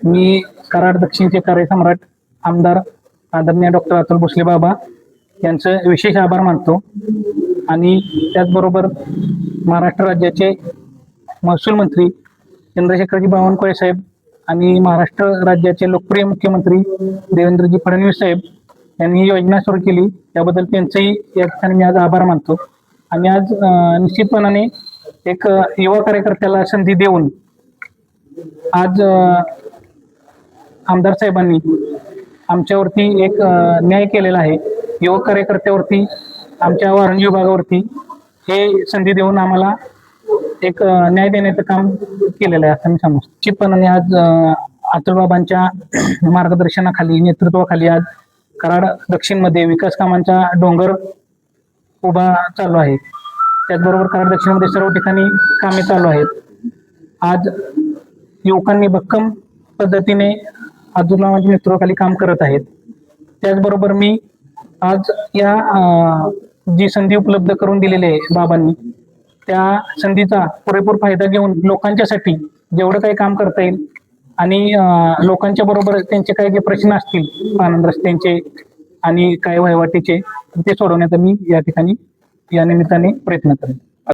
मी कराड दक्षिणचे कार्यसम्राट आमदार आदरणीय डॉक्टर अतुल भोसले बाबा यांचं विशेष आभार मानतो आणि त्याचबरोबर महाराष्ट्र राज्याचे महसूल मंत्री चंद्रशेखरजी बावनकुळे साहेब आणि महाराष्ट्र राज्याचे लोकप्रिय मुख्यमंत्री देवेंद्रजी फडणवीस साहेब यांनी ही योजना सुरू केली त्याबद्दल त्यांचंही या ठिकाणी मी आज आभार मानतो. आणि आज निश्चितपणाने एक युवा कार्यकर्त्याला संधी देऊन आज आमदार साहेबांनी आमच्यावरती एक न्याय केलेला आहे. युवक कार्यकर्त्यावरती आमच्या वारंगी विभागावरती हे संधी देऊन आम्हाला एक न्याय देण्याचं काम केलेलं आहे असं मी सांगू. निश्चितपणाने आज अतुलबाबांच्या मार्गदर्शनाखाली नेतृत्वाखाली आज कराड दक्षिणमध्ये विकास कामांचा डोंगर उभा चालू आहे. त्याचबरोबर कराड दक्षिणमध्ये सर्व ठिकाणी कामे चालू आहेत. आज युवकांनी भक्कम पद्धतीने अतुलबाबांच्या नेतृत्वाखाली काम करत आहेत. त्याचबरोबर मी आज या जी संधी उपलब्ध करून दिलेली आहे बाबांनी त्या संधीचा पुरेपूर फायदा घेऊन लोकांच्यासाठी जेवढं काही काम करता येईल आणि लोकांच्या बरोबर त्यांचे काही जे प्रश्न असतील पानंद रस्त्यांचे आणि काय वहिवाटीचे ते सोडवण्याचा मी या ठिकाणी या निमित्ताने प्रयत्न करेन.